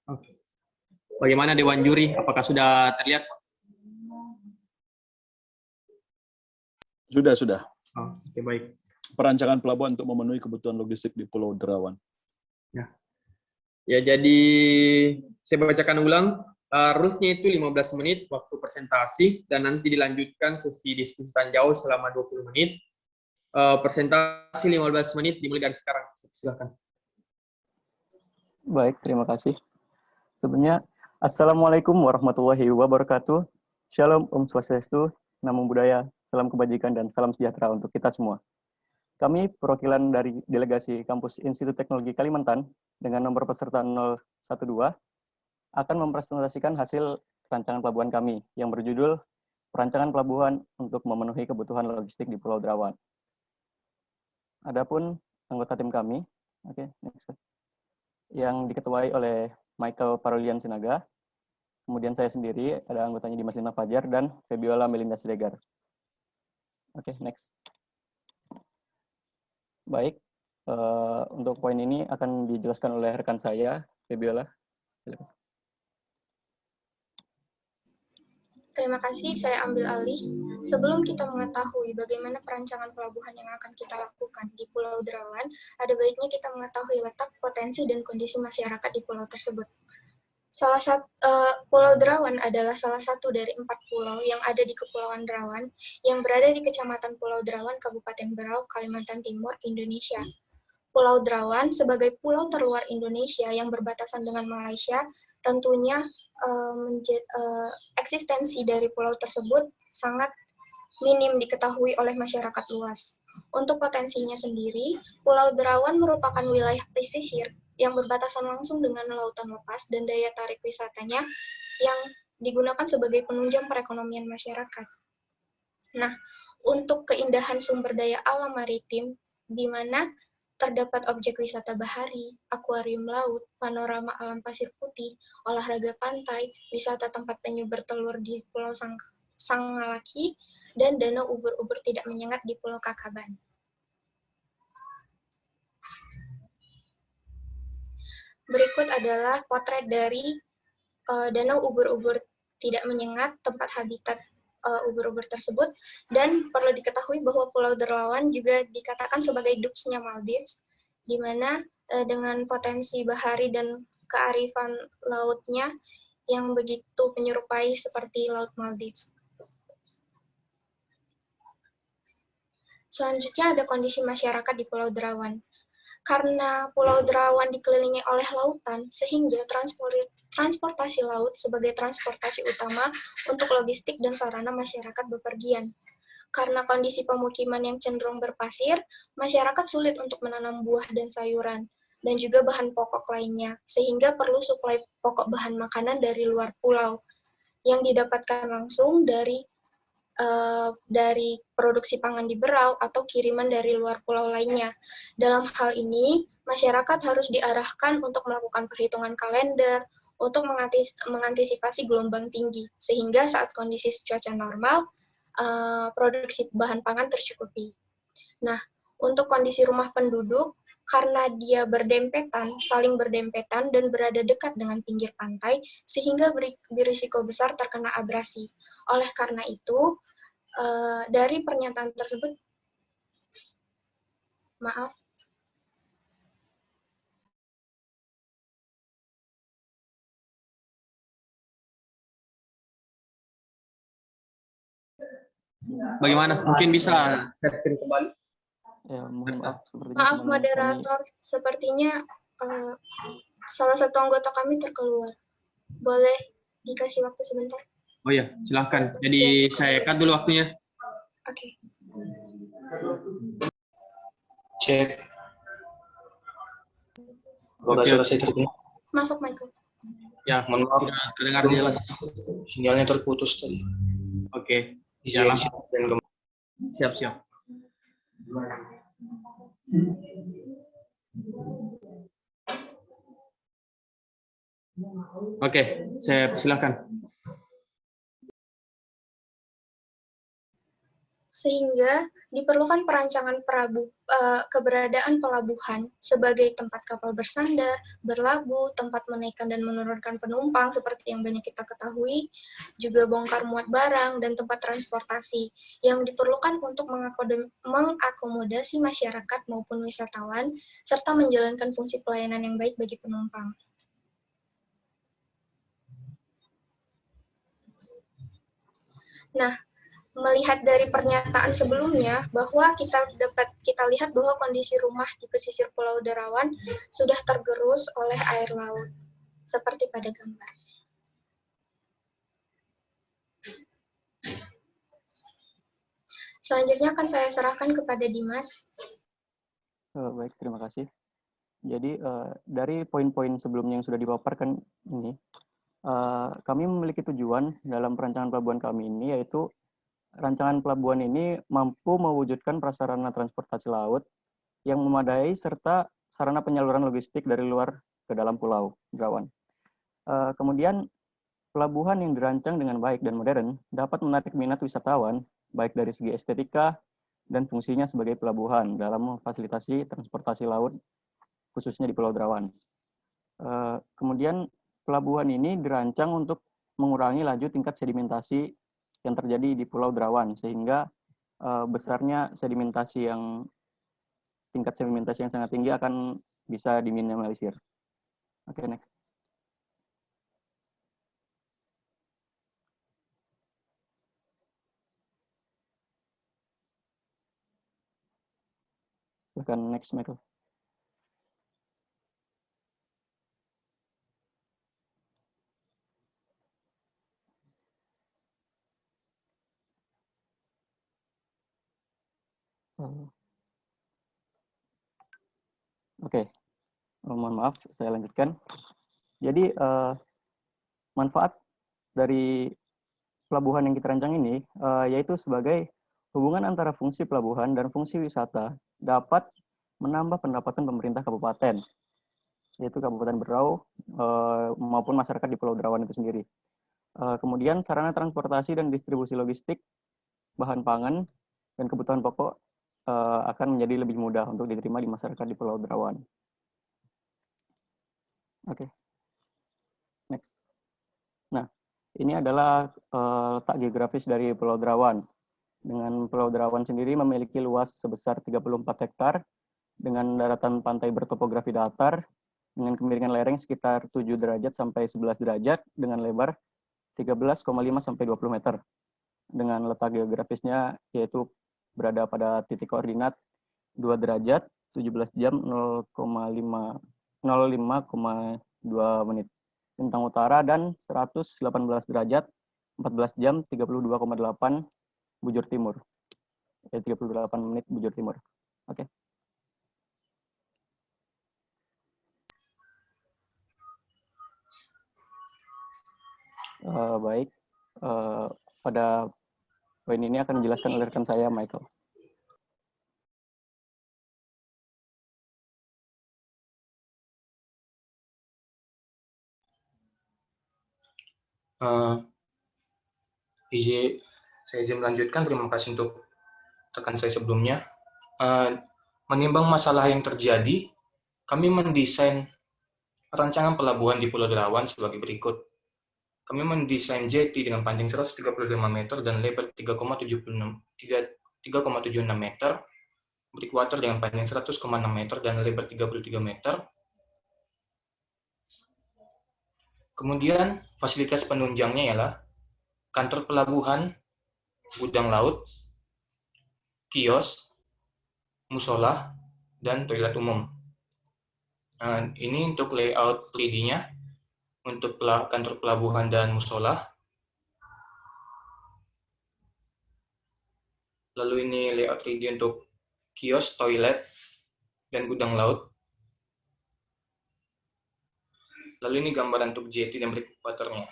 Oke. Bagaimana Dewan Juri? Apakah sudah terlihat? Sudah. Oh, oke, baik. Perancangan pelabuhan untuk memenuhi kebutuhan logistik di Pulau Derawan. Ya, jadi saya bacakan ulang. Rulesnya itu 15 menit waktu presentasi, dan nanti dilanjutkan sesi diskusi jauh selama 20 menit. Presentasi 15 menit dimulai dari sekarang. Silakan. Baik, terima kasih. Sebenarnya, Assalamualaikum warahmatullahi wabarakatuh. Shalom, Om Swastiastu, Namo Buddhaya, salam kebajikan, dan salam sejahtera untuk kita semua. Kami perwakilan dari delegasi Kampus Institut Teknologi Kalimantan dengan nomor peserta 012 akan mempresentasikan hasil rancangan pelabuhan kami yang berjudul Perancangan Pelabuhan untuk Memenuhi Kebutuhan Logistik di Pulau Derawan. Adapun anggota tim kami, next, yang diketuai oleh Michael Parolian Sinaga, kemudian saya sendiri, ada anggotanya Dimas Lina Fajar, dan Febiola Melinda Siregar. Next. Baik, untuk poin ini akan dijelaskan oleh rekan saya, Febiola. Silakan. Terima kasih, saya ambil alih. Sebelum kita mengetahui bagaimana perancangan pelabuhan yang akan kita lakukan di Pulau Derawan, ada baiknya kita mengetahui letak, potensi, dan kondisi masyarakat di pulau tersebut. Pulau Derawan adalah salah satu dari 4 pulau yang ada di Kepulauan Derawan yang berada di Kecamatan Pulau Derawan, Kabupaten Berau, Kalimantan Timur, Indonesia. Pulau Derawan sebagai pulau terluar Indonesia yang berbatasan dengan Malaysia, tentunya eksistensi dari pulau tersebut sangat minim diketahui oleh masyarakat luas. Untuk potensinya sendiri, Pulau Derawan merupakan wilayah pesisir yang berbatasan langsung dengan lautan lepas dan daya tarik wisatanya yang digunakan sebagai penunjang perekonomian masyarakat. Nah, untuk keindahan sumber daya alam maritim, di mana terdapat objek wisata bahari, akuarium laut, panorama alam pasir putih, olahraga pantai, wisata tempat penyu bertelur di Pulau Sangalaki, dan danau ubur-ubur tidak menyengat di Pulau Kakaban. Berikut adalah potret dari danau ubur-ubur tidak menyengat, tempat habitat ubur-ubur tersebut, dan perlu diketahui bahwa Pulau Derawan juga dikatakan sebagai Dux-nya Maldives, di mana dengan potensi bahari dan kearifan lautnya yang begitu menyerupai seperti Laut Maldives. Selanjutnya ada kondisi masyarakat di Pulau Derawan. Karena Pulau Derawan dikelilingi oleh lautan, sehingga transportasi laut sebagai transportasi utama untuk logistik dan sarana masyarakat bepergian. Karena kondisi pemukiman yang cenderung berpasir, masyarakat sulit untuk menanam buah dan sayuran, dan juga bahan pokok lainnya, sehingga perlu suplai pokok bahan makanan dari luar pulau, yang didapatkan langsung dari produksi pangan di Berau atau kiriman dari luar pulau lainnya. Dalam hal ini, masyarakat harus diarahkan untuk melakukan perhitungan kalender untuk mengantisipasi gelombang tinggi, sehingga saat kondisi cuaca normal, produksi bahan pangan tercukupi. Nah, untuk kondisi rumah penduduk, karena dia saling berdempetan dan berada dekat dengan pinggir pantai, sehingga berisiko besar terkena abrasi. Oleh karena itu, dari pernyataan tersebut, maaf, Bagaimana? Mungkin bisa share screen kembali. Ya, mohon maaf. Maaf moderator, sepertinya salah satu anggota kami terkeluar. Boleh dikasih waktu sebentar? Oh ya, silahkan. Jadi saya cut dulu waktunya. Oke. Cek. Apakah suara saya terdengar? Masuk, Michael. Ya, Mohon maaf. terdengar jelas. Sinyalnya terputus tadi. Oke. Izin dan Siap. Oke, saya silakan. sehingga diperlukan perancangan keberadaan pelabuhan sebagai tempat kapal bersandar, berlabuh, tempat menaikkan dan menurunkan penumpang seperti yang banyak kita ketahui, juga bongkar muat barang dan tempat transportasi yang diperlukan untuk mengakomodasi masyarakat maupun wisatawan serta menjalankan fungsi pelayanan yang baik bagi penumpang. Nah, melihat dari pernyataan sebelumnya bahwa kita lihat bahwa kondisi rumah di pesisir Pulau Derawan sudah tergerus oleh air laut seperti pada gambar. Selanjutnya akan saya serahkan kepada Dimas. Baik, terima kasih. Jadi dari poin-poin sebelumnya yang sudah dipaparkan ini, kami memiliki tujuan dalam perancangan pelabuhan kami ini, yaitu rancangan pelabuhan ini mampu mewujudkan prasarana transportasi laut yang memadai serta sarana penyaluran logistik dari luar ke dalam Pulau Derawan. Kemudian, pelabuhan yang dirancang dengan baik dan modern dapat menarik minat wisatawan, baik dari segi estetika dan fungsinya sebagai pelabuhan dalam memfasilitasi transportasi laut, khususnya di Pulau Derawan. Kemudian, pelabuhan ini dirancang untuk mengurangi laju tingkat sedimentasi yang terjadi di Pulau Derawan, sehingga besarnya tingkat sedimentasi yang sangat tinggi akan bisa diminimalisir. Oke, next. Silakan next, Michael. Oke, mohon maaf, saya lanjutkan. Jadi, manfaat dari pelabuhan yang kita rancang ini, yaitu sebagai hubungan antara fungsi pelabuhan dan fungsi wisata dapat menambah pendapatan pemerintah kabupaten, yaitu Kabupaten Berau maupun masyarakat di Pulau Derawan itu sendiri. Kemudian sarana transportasi dan distribusi logistik, bahan pangan, dan kebutuhan pokok akan menjadi lebih mudah untuk diterima di masyarakat di Pulau Derawan. Oke, next. Nah, ini adalah letak geografis dari Pulau Derawan. Dengan Pulau Derawan sendiri memiliki luas sebesar 34 hektar, dengan daratan pantai bertopografi datar, dengan kemiringan lereng sekitar 7 derajat sampai 11 derajat, dengan lebar 13,5 sampai 20 meter. Dengan letak geografisnya yaitu berada pada titik koordinat 2 derajat, 17 jam 05,2 menit. Lintang utara dan 118 derajat, 14 jam 32,8 bujur timur. 38 menit bujur timur. Oke. Baik. Pada poin ini akan dijelaskan oleh rekan saya, Michael. Saya izin melanjutkan. Terima kasih untuk rekan saya sebelumnya. Menimbang masalah yang terjadi, kami mendesain rancangan pelabuhan di Pulau Derawan sebagai berikut. Kami mendesain jetty dengan panjang 135 meter dan lebar 3,76 meter, breakwater dengan panjang 100,6 meter dan lebar 33 meter. Kemudian fasilitas penunjangnya ialah kantor pelabuhan, gudang laut, kios, musola, dan toilet umum. Ini untuk layout 3D-nya. Untuk kantor pelabuhan dan musola. Lalu ini layout 3D untuk kios, toilet, dan gudang laut. Lalu ini gambaran untuk jetty dan breakwater-nya.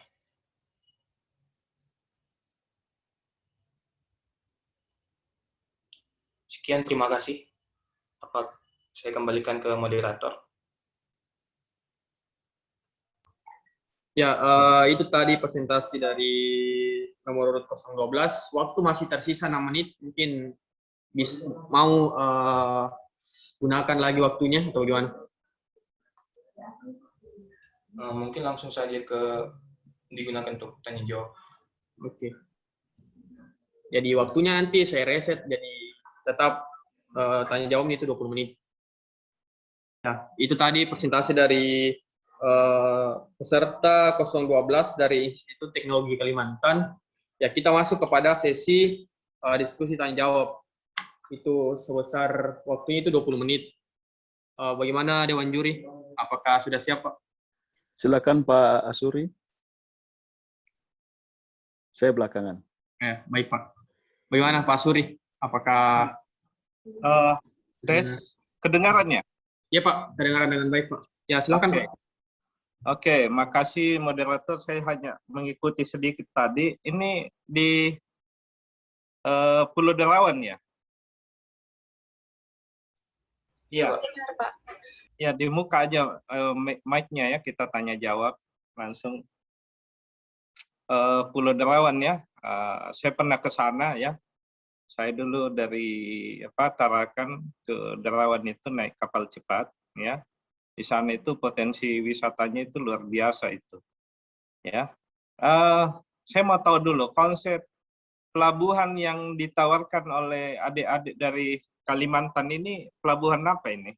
Sekian, terima kasih. Saya kembalikan ke moderator. Ya, itu tadi presentasi dari nomor urut 012, waktu masih tersisa 6 menit, mungkin mau gunakan lagi waktunya atau gimana? Mungkin langsung saja digunakan untuk tanya jawab. Oke. Jadi waktunya nanti saya reset, jadi tetap tanya jawabnya itu 20 menit. Nah, itu tadi presentasi dari peserta 012 dari Institut Teknologi Kalimantan. Ya, kita masuk kepada sesi diskusi tanya jawab. Itu sebesar waktunya itu 20 menit. Bagaimana Dewan Juri? Apakah sudah siap, Pak? Silakan Pak Asuri. Saya belakangan. Baik, Pak. Bagaimana Pak Suri? Apakah tes kedengarannya? ya Pak, kedengaran dengan baik Pak. Ya silakan Oke. Pak. Oke, makasih moderator. Saya hanya mengikuti sedikit tadi. Ini di Pulau Derawan ya? Iya. Benar, Pak. Ya, di muka aja mic-nya ya, kita tanya jawab langsung. Pulau Derawan ya, saya pernah ke sana ya. Saya dulu dari Tarakan ke Derawan itu naik kapal cepat ya. Di sana itu potensi wisatanya itu luar biasa itu. Ya, saya mau tahu dulu konsep pelabuhan yang ditawarkan oleh adik-adik dari Kalimantan ini pelabuhan apa ini?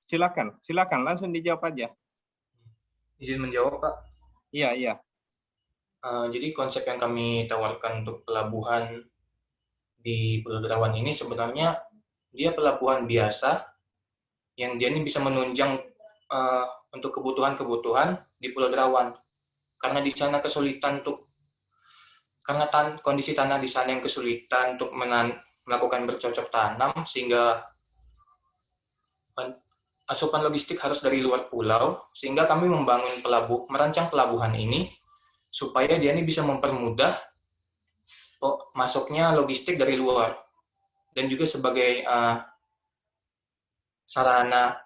Silakan langsung dijawab aja. Izin menjawab, Pak. Iya. Jadi konsep yang kami tawarkan untuk pelabuhan di Pulau Derawan ini sebenarnya dia pelabuhan biasa yang dia ini bisa menunjang untuk kebutuhan-kebutuhan di Pulau Derawan. Karena di sana kesulitan karena kondisi tanah di sana yang kesulitan untuk melakukan bercocok tanam sehingga asupan logistik harus dari luar pulau, sehingga kami merancang pelabuhan ini supaya dia ini bisa mempermudah masuknya logistik dari luar dan juga sebagai sarana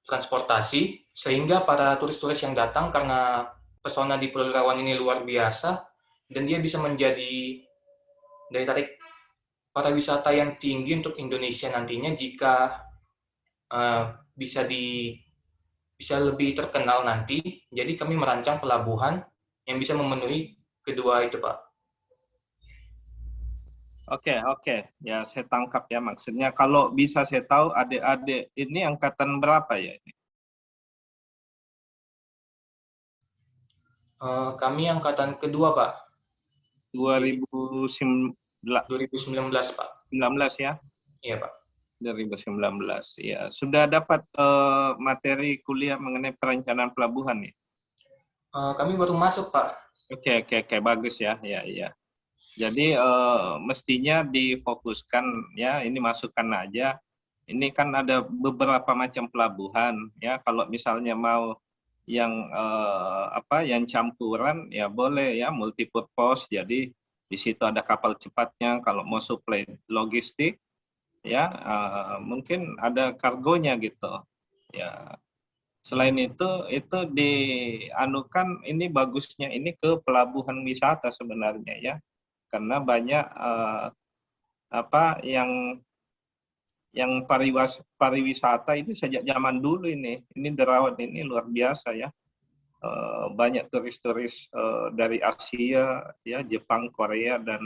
transportasi sehingga para turis-turis yang datang karena pesona di Pulau Derawan ini luar biasa dan dia bisa menjadi daya tarik pariwisata yang tinggi untuk Indonesia nantinya jika bisa lebih terkenal nanti. Jadi kami merancang pelabuhan yang bisa memenuhi kedua itu, Pak. Oke. Ya, saya tangkap ya maksudnya. Kalau bisa saya tahu adik-adik ini angkatan berapa ya ini? Kami angkatan kedua, Pak. 2019, 2019, Pak. 19 ya? Iya, Pak. 2019 ya. Sudah dapat materi kuliah mengenai perencanaan pelabuhan ya? Kami baru masuk, Pak. Oke, bagus ya. Ya. Jadi mestinya difokuskan ya, ini masukan aja. Ini kan ada beberapa macam pelabuhan ya. Kalau misalnya mau yang yang campuran ya boleh ya, multipurpose. Jadi di situ ada kapal cepatnya kalau mau supply logistik ya, mungkin ada kargonya gitu. Ya. Selain itu dianukan ini bagusnya ini ke pelabuhan wisata sebenarnya ya. Karena banyak yang pariwisata itu sejak zaman dulu ini Derawan ini luar biasa ya. Banyak turis-turis dari Asia ya, Jepang, Korea dan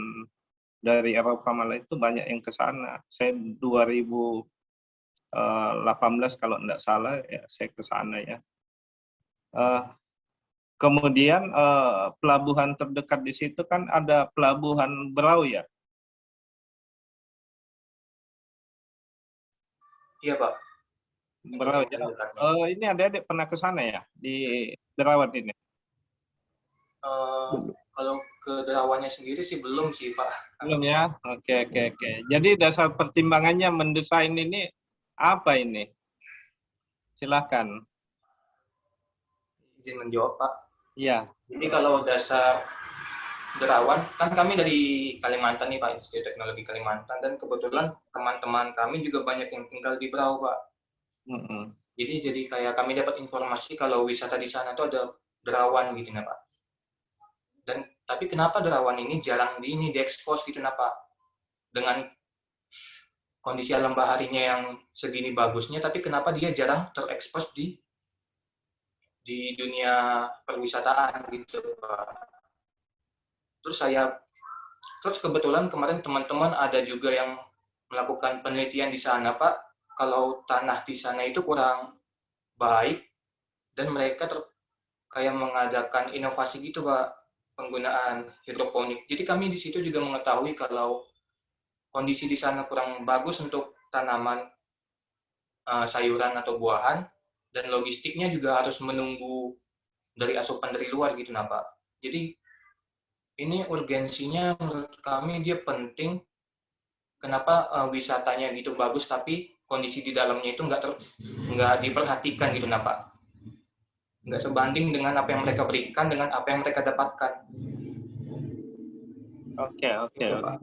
dari Eropa malah itu banyak yang ke sana. Saya 2018 kalau tidak salah ya saya ke sana ya. Kemudian pelabuhan terdekat di situ kan ada pelabuhan Berau ya? Iya, Pak. Berau ya. Ini adik-adik pernah ke sana ya di Derawan ini? Kalau ke Derawannya sendiri sih belum sih, Pak. Belum ya? Oke. Jadi dasar pertimbangannya mendesain ini apa ini? Silakan. Izin menjawab, Pak. Iya. Jadi kalau dasar Derawan, kan kami dari Kalimantan nih, Pak, Institut Teknologi Kalimantan, dan kebetulan teman-teman kami juga banyak yang tinggal di Berau, Pak. Jadi kayak kami dapat informasi kalau wisata di sana tuh ada derawan gitu nah Pak. Dan tapi kenapa derawan ini jarang diekspos gitu nah Pak. Dengan kondisi alam baharinya yang segini bagusnya, tapi kenapa dia jarang terekspos di dunia perwisataan gitu Pak. Terus kebetulan kemarin teman-teman ada juga yang melakukan penelitian di sana Pak, kalau tanah di sana itu kurang baik dan mereka kayak mengadakan inovasi gitu Pak, penggunaan hidroponik. Jadi kami di situ juga mengetahui kalau kondisi di sana kurang bagus untuk tanaman sayuran atau buahan, dan logistiknya juga harus menunggu dari asupan dari luar gitu nah Pak. Jadi ini urgensinya menurut kami dia penting. Kenapa wisatanya gitu bagus tapi kondisi di dalamnya itu nggak diperhatikan gitu nah Pak. Nggak sebanding dengan apa yang mereka berikan dengan apa yang mereka dapatkan. Oke. Gitu, Pak.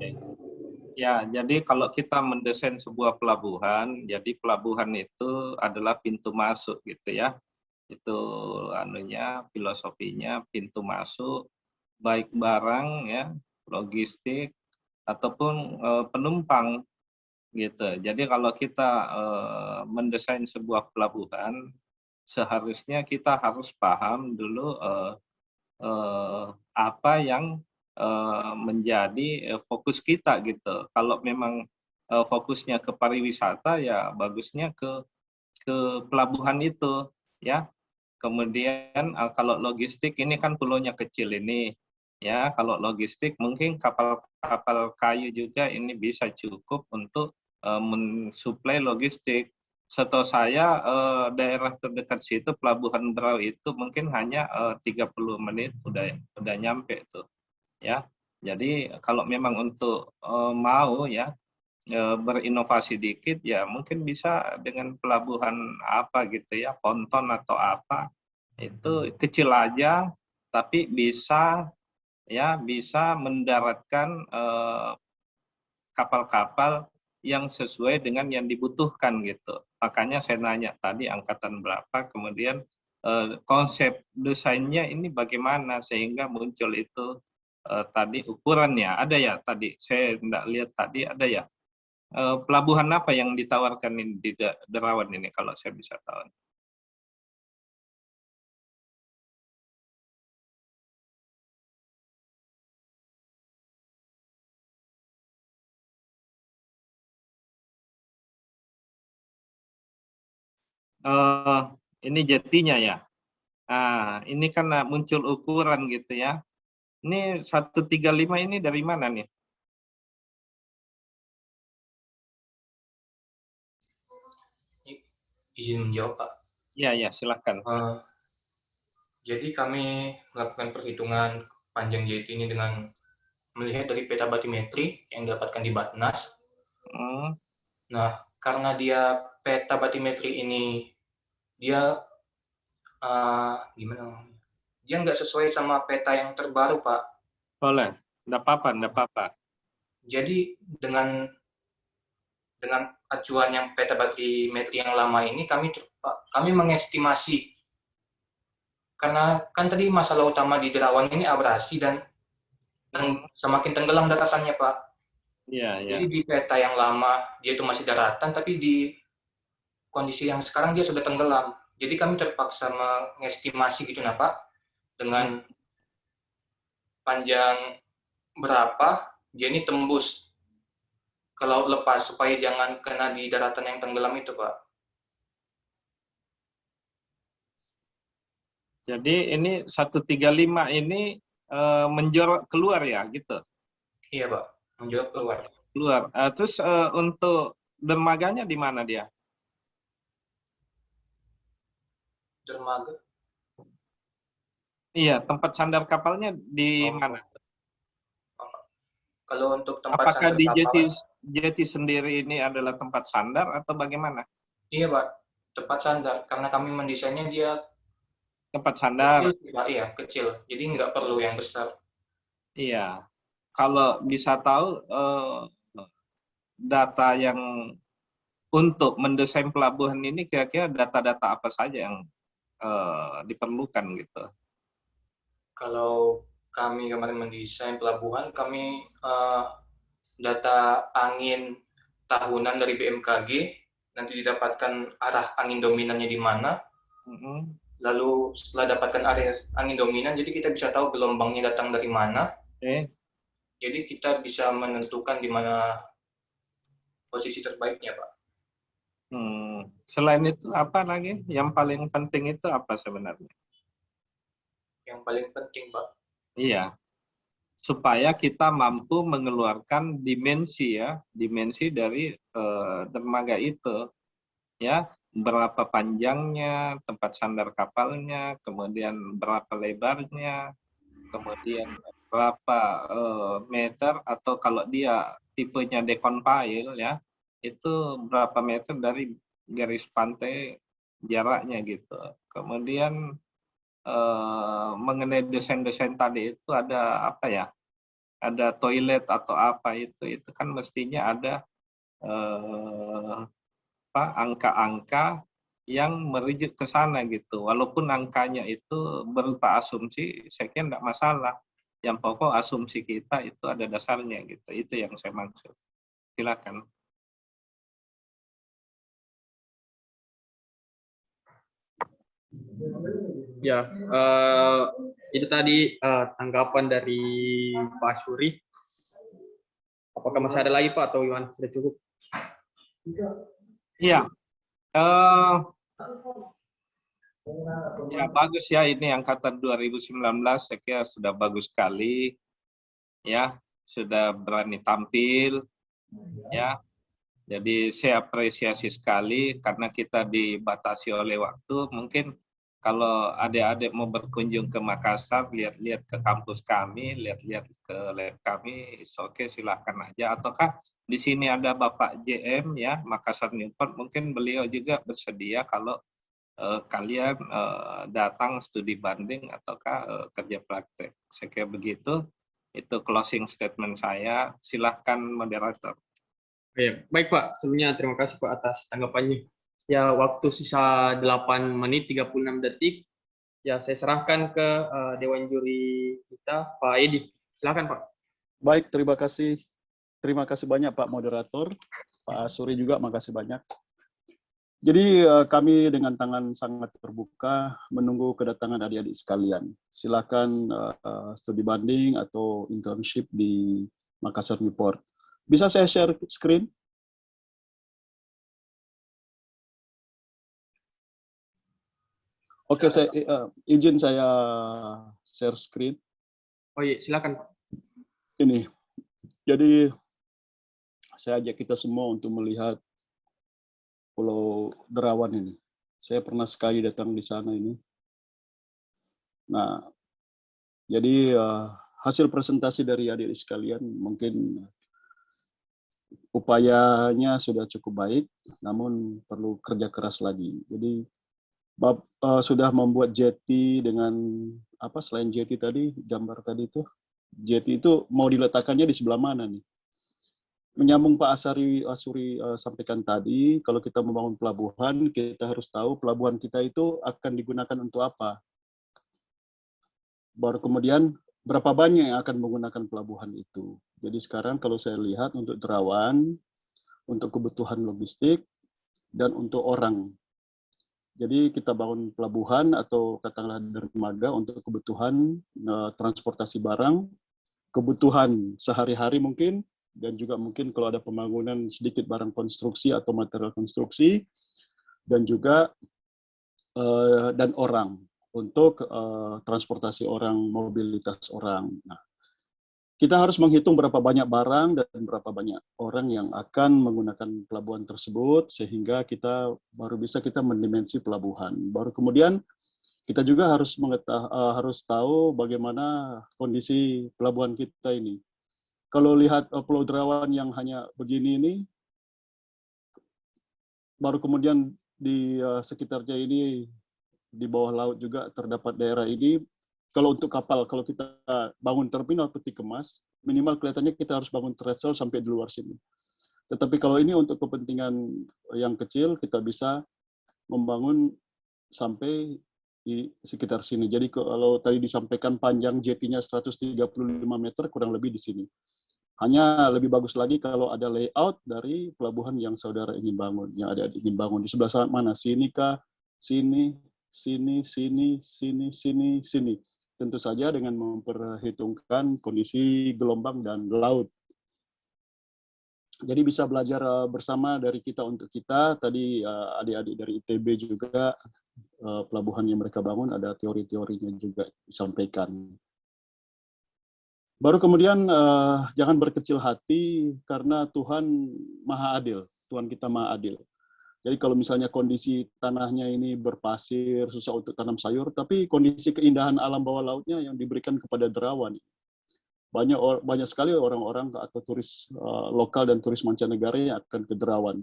Ya, jadi kalau kita mendesain sebuah pelabuhan, jadi pelabuhan itu adalah pintu masuk gitu ya. Itu filosofinya pintu masuk baik barang ya, logistik ataupun penumpang gitu. Jadi kalau kita mendesain sebuah pelabuhan, seharusnya kita harus paham dulu apa yang menjadi fokus kita gitu. Kalau memang fokusnya ke pariwisata ya bagusnya ke pelabuhan itu ya. Kemudian kalau logistik ini kan pulaunya kecil ini ya. Kalau logistik mungkin kapal-kapal kayu juga ini bisa cukup untuk mensuplai logistik. Setahu saya daerah terdekat situ Pelabuhan Berau itu mungkin hanya 30 menit udah nyampe tuh. Ya, jadi kalau memang untuk mau ya berinovasi dikit ya mungkin bisa dengan pelabuhan apa gitu ya, ponton atau apa itu kecil aja tapi bisa mendaratkan kapal-kapal yang sesuai dengan yang dibutuhkan gitu. Makanya saya nanya tadi angkatan berapa, kemudian konsep desainnya ini bagaimana sehingga muncul itu. Tadi ukurannya ada ya tadi saya tidak lihat tadi ada ya pelabuhan apa yang ditawarkan ini di Derawan ini kalau saya bisa tahu. Ini jetinya ya. Ini kan muncul ukuran gitu ya. Ini 135 ini dari mana nih? Izin menjawab Pak. Ya, silakan. Jadi kami melakukan perhitungan panjang jeti ini dengan melihat dari peta batimetri yang didapatkan di Batnas. Nah, karena dia peta batimetri ini dia gimana? Dia nggak sesuai sama peta yang terbaru Pak. Boleh, nggak apa-apa. Jadi dengan acuan yang peta batimetri yang lama ini kami mengestimasi, karena kan tadi masalah utama di Derawan ini abrasi dan semakin tenggelam daratannya Pak. Jadi di peta yang lama dia itu masih daratan, tapi di kondisi yang sekarang dia sudah tenggelam. Jadi kami terpaksa mengestimasi gitu nah Pak, dengan panjang berapa dia ini tembus ke laut lepas supaya jangan kena di daratan yang tenggelam itu Pak. Jadi ini 135 ini menjorok keluar ya gitu? Iya Pak, menjorok keluar. Terus untuk dermaganya di mana dia? Dermaga? Iya, tempat sandar kapalnya di mana? Kalau untuk tempat apakah sandar di kapal, jeti sendiri ini adalah tempat sandar atau bagaimana? Iya Pak, tempat sandar. Karena kami mendesainnya dia tempat sandar. Kecil, Pak, iya kecil. Jadi nggak perlu yang besar. Iya, kalau bisa tahu data yang untuk mendesain pelabuhan ini kira-kira data-data apa saja yang diperlukan gitu? Kalau kami kemarin mendesain pelabuhan, kami data angin tahunan dari BMKG, nanti didapatkan arah angin dominannya di mana. Lalu setelah dapatkan arah angin dominan, jadi kita bisa tahu gelombangnya datang dari mana. Jadi kita bisa menentukan di mana posisi terbaiknya, Pak. Selain itu apa lagi? Yang paling penting itu apa sebenarnya? Yang paling penting, Pak. Iya, supaya kita mampu mengeluarkan dimensi ya, dimensi dari dermaga itu, ya, berapa panjangnya, tempat sandar kapalnya, kemudian berapa lebarnya, kemudian berapa meter, atau kalau dia tipenya deconpile ya, itu berapa meter dari garis pantai jaraknya gitu. Kemudian mengenai desain-desain tadi itu ada apa ya? Ada toilet atau apa itu kan mestinya ada angka-angka yang merujuk ke sana gitu. Walaupun angkanya itu berupa asumsi, saya kira tidak masalah. Yang pokok asumsi kita itu ada dasarnya gitu. Itu yang saya maksud. Silakan. Ya, itu tadi tanggapan dari Pak Suri. Apakah masih ada lagi, Pak, atau gimana? Sudah cukup? Iya. Ya, bagus ya, ini angkatan 2019 saya kira sudah bagus sekali. Ya, sudah berani tampil. Ya. Jadi saya apresiasi sekali karena kita dibatasi oleh waktu. Mungkin kalau adik-adik mau berkunjung ke Makassar, lihat-lihat ke kampus kami, lihat-lihat ke lab kami, oke, silahkan aja. Ataukah di sini ada Bapak JM ya, Makassar Newport, mungkin beliau juga bersedia kalau kalian datang studi banding ataukah kerja praktek. Saya kira begitu. Itu closing statement saya. Silahkan moderator. Ya, baik, Pak. Sebelumnya terima kasih, Pak, atas tanggapannya. Ya, waktu sisa 8 menit 36 detik. Ya, saya serahkan ke Dewan Juri kita, Pak Edi. Silakan, Pak. Baik, terima kasih. Terima kasih banyak Pak Moderator. Pak Suri juga makasih banyak. Jadi kami dengan tangan sangat terbuka menunggu kedatangan adik-adik sekalian. Silakan studi banding atau internship di Makassar Newport. Bisa saya share screen? Oke, saya izin saya share screen. Oh iya, silakan, Pak. Ini. Jadi saya ajak kita semua untuk melihat Pulau Derawan ini. Saya pernah sekali datang di sana ini. Nah, jadi hasil presentasi dari adik-adik sekalian mungkin upayanya sudah cukup baik, namun perlu kerja keras lagi. Jadi sudah membuat jetty dengan apa selain jetty tadi, gambar tadi itu, jetty itu mau diletakkannya di sebelah mana nih? Menyambung Pak Asuri sampaikan tadi, kalau kita membangun pelabuhan, kita harus tahu pelabuhan kita itu akan digunakan untuk apa. Baru kemudian berapa banyak yang akan menggunakan pelabuhan itu. Jadi sekarang kalau saya lihat untuk Derawan, untuk kebutuhan logistik, dan untuk orang. Jadi kita bangun pelabuhan atau katakanlah dermaga untuk kebutuhan transportasi barang, kebutuhan sehari-hari mungkin, dan juga mungkin kalau ada pembangunan sedikit barang konstruksi atau material konstruksi, dan juga dan orang untuk transportasi orang, mobilitas orang. Nah, kita harus menghitung berapa banyak barang dan berapa banyak orang yang akan menggunakan pelabuhan tersebut, sehingga kita baru bisa kita mendimensi pelabuhan. Baru kemudian kita juga harus tahu bagaimana kondisi pelabuhan kita ini. Kalau lihat Pulau Derawan yang hanya begini ini, baru kemudian di sekitarnya ini, di bawah laut juga terdapat daerah ini. Kalau untuk kapal, kalau kita bangun terminal peti kemas, minimal kelihatannya kita harus bangun trestle sampai di luar sini. Tetapi kalau ini untuk kepentingan yang kecil, kita bisa membangun sampai di sekitar sini. Jadi kalau tadi disampaikan panjang jetinya 135 meter, kurang lebih di sini. Hanya lebih bagus lagi kalau ada layout dari pelabuhan yang saudara ingin bangun, yang ada ingin bangun. Di sebelah sana mana? Sini kah? Sini, sini, sini, sini, sini, sini. Tentu saja dengan memperhitungkan kondisi gelombang dan laut. Jadi bisa belajar bersama dari kita untuk kita. Tadi adik-adik dari ITB juga pelabuhan yang mereka bangun ada teori-teorinya juga disampaikan. Baru kemudian jangan berkecil hati karena Tuhan Maha Adil. Tuhan kita Maha Adil. Jadi kalau misalnya kondisi tanahnya ini berpasir, susah untuk tanam sayur, tapi kondisi keindahan alam bawah lautnya yang diberikan kepada derawan. Banyak sekali orang-orang atau turis lokal dan turis mancanegara yang akan ke Derawan.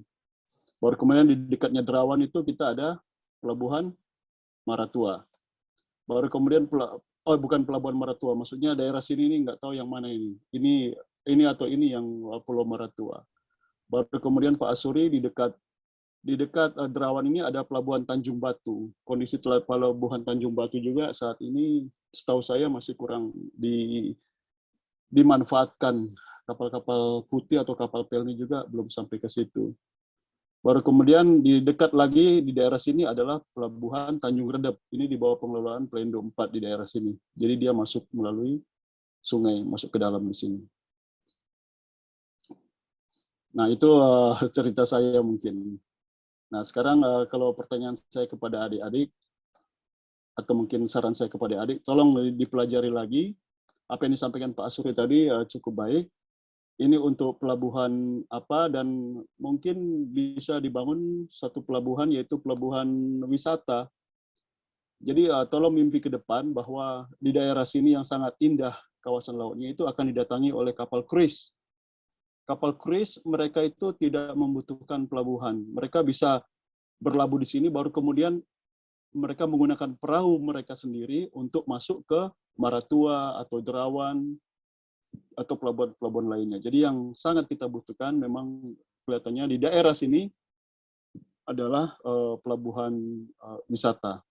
Baru kemudian di dekatnya Derawan itu kita ada pelabuhan Maratua. Baru kemudian bukan pelabuhan Maratua, maksudnya daerah sini ini nggak tahu yang mana ini. Ini atau ini yang Pulau Maratua. Baru kemudian Pak Asuri di dekat Derawan ini ada pelabuhan Tanjung Batu. Kondisi pelabuhan Tanjung Batu juga saat ini setahu saya masih kurang dimanfaatkan. Kapal-kapal putih atau kapal pelni juga belum sampai ke situ. Baru kemudian di dekat lagi di daerah sini adalah pelabuhan Tanjung Redep. Ini di bawah pengelolaan Pelindo 4 di daerah sini. Jadi dia masuk melalui sungai, masuk ke dalam di sini. Nah itu cerita saya mungkin. Nah sekarang kalau pertanyaan saya kepada adik-adik, atau mungkin saran saya kepada adik, tolong dipelajari lagi. Apa yang disampaikan Pak Asuri tadi cukup baik. Ini untuk pelabuhan apa, dan mungkin bisa dibangun satu pelabuhan, yaitu pelabuhan wisata. Jadi tolong mimpi ke depan bahwa di daerah sini yang sangat indah kawasan lautnya itu akan didatangi oleh kapal kruis. Kapal kruis mereka itu tidak membutuhkan pelabuhan. Mereka bisa berlabuh di sini, baru kemudian mereka menggunakan perahu mereka sendiri untuk masuk ke Maratua atau Derawan atau pelabuhan-pelabuhan lainnya. Jadi yang sangat kita butuhkan memang kelihatannya di daerah sini adalah pelabuhan wisata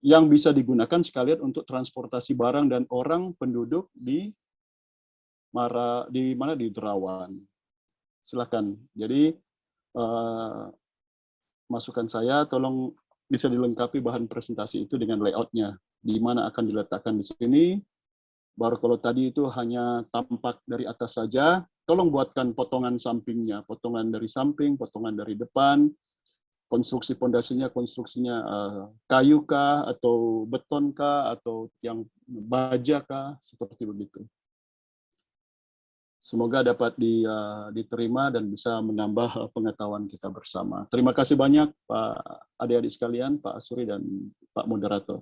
yang bisa digunakan sekalian untuk transportasi barang dan orang penduduk di Derawan. Silakan. Jadi masukan saya, tolong bisa dilengkapi bahan presentasi itu dengan layoutnya, di mana akan diletakkan di sini. Baru kalau tadi itu hanya tampak dari atas saja, tolong buatkan potongan sampingnya, potongan dari samping, potongan dari depan, konstruksi pondasinya, konstruksinya kayu kah, atau beton kah, atau yang baja kah, seperti begitu. Semoga dapat diterima dan bisa menambah pengetahuan kita bersama. Terima kasih banyak Pak adik-adik sekalian, Pak Asuri dan Pak Moderator.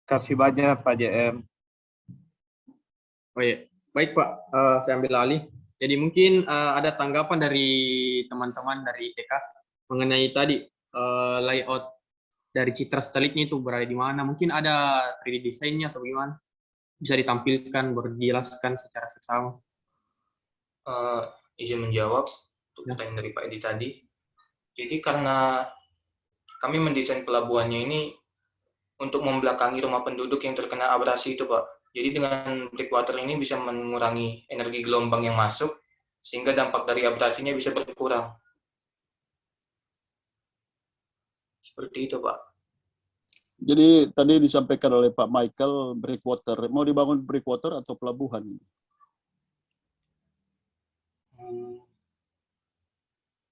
Terima kasih banyak Pak JM. Oh iya, baik Pak, saya ambil alih. Jadi mungkin ada tanggapan dari teman-teman dari TK mengenai tadi layout dari citra satelitnya itu berada di mana. Mungkin ada 3D desainnya atau gimana? Bisa ditampilkan, berjelaskan secara seksama. Izin menjawab untuk pertanyaan dari Pak Edi tadi. Jadi karena kami mendesain pelabuhannya ini untuk membelakangi rumah penduduk yang terkena abrasi itu, Pak. Jadi dengan breakwater ini bisa mengurangi energi gelombang yang masuk, sehingga dampak dari abrasinya bisa berkurang. Seperti itu, Pak. Jadi tadi disampaikan oleh Pak Michael, breakwater. Mau dibangun breakwater atau pelabuhan?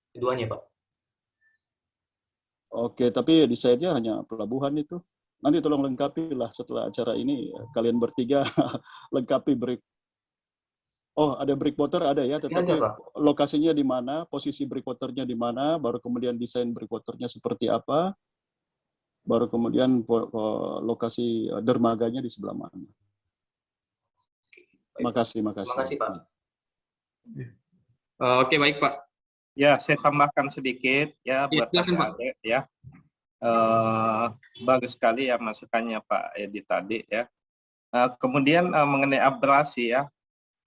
Keduanya, Pak. Oke, tapi desainnya hanya pelabuhan itu. Nanti tolong lengkapi lah setelah acara ini, kalian bertiga lengkapi Oh, ada breakwater ada ya, tetapi ada, Pak. Lokasinya di mana, posisi breakwaternya di mana, baru kemudian desain breakwaternya seperti apa, baru kemudian lokasi dermaganya di sebelah mana. Makasih. Terima kasih, Pak. Oke, baik Pak. Ya, saya tambahkan sedikit ya buat adik-adik ya. Bagus sekali ya masukannya Pak Edi tadi ya. Kemudian mengenai abrasi ya,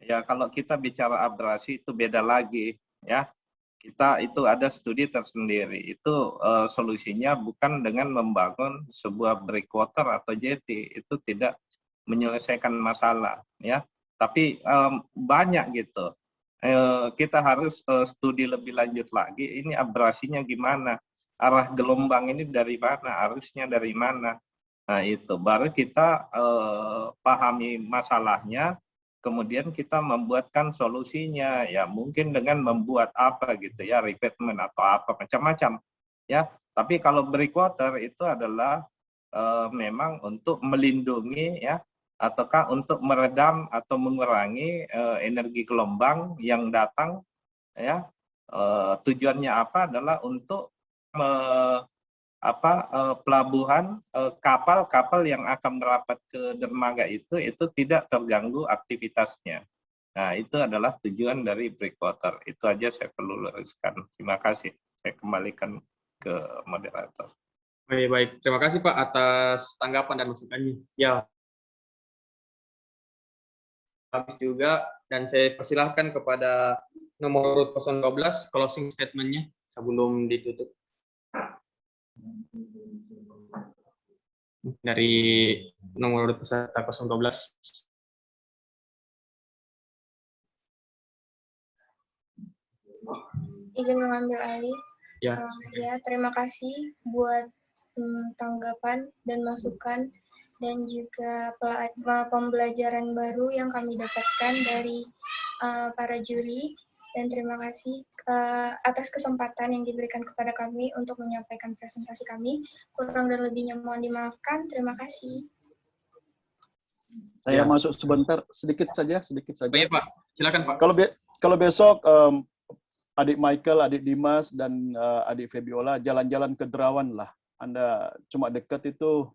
Ya, kalau kita bicara abrasi itu beda lagi, ya. Kita itu ada studi tersendiri. Itu solusinya bukan dengan membangun sebuah breakwater atau jetty. Itu tidak menyelesaikan masalah, ya. Tapi banyak gitu. Kita harus studi lebih lanjut lagi. Ini abrasinya gimana? Arah gelombang ini dari mana? Arusnya dari mana? Nah, itu baru kita pahami masalahnya, kemudian kita membuatkan solusinya, ya mungkin dengan membuat apa gitu ya, revetment atau apa macam-macam, ya. Tapi kalau breakwater itu adalah memang untuk melindungi, ya, ataukah untuk meredam atau mengurangi energi gelombang yang datang, ya. Tujuannya apa adalah untuk pelabuhan kapal-kapal yang akan merapat ke dermaga itu tidak terganggu aktivitasnya. Nah, itu adalah tujuan dari breakwater. Itu aja saya perlu luruskan. Terima kasih. Saya kembalikan ke moderator. Baik. Terima kasih Pak atas tanggapan dan masukannya. Ya, habis juga, dan saya persilahkan kepada nomor urut 012 closing statement-nya sebelum ditutup. Dari nomor urut peserta 012. Izin mengambil alih. Ya. Ya, terima kasih buat tanggapan dan masukan dan juga pembelajaran baru yang kami dapatkan dari para juri. Dan terima kasih atas kesempatan yang diberikan kepada kami untuk menyampaikan presentasi kami. Kurang dan lebihnya mohon dimaafkan. Terima kasih. Saya Ya. masuk sebentar, sedikit saja. Baik Pak, silakan Pak. Kalau besok adik Michael, adik Dimas, dan adik Febiola jalan-jalan ke Derawan lah. Anda cuma dekat itu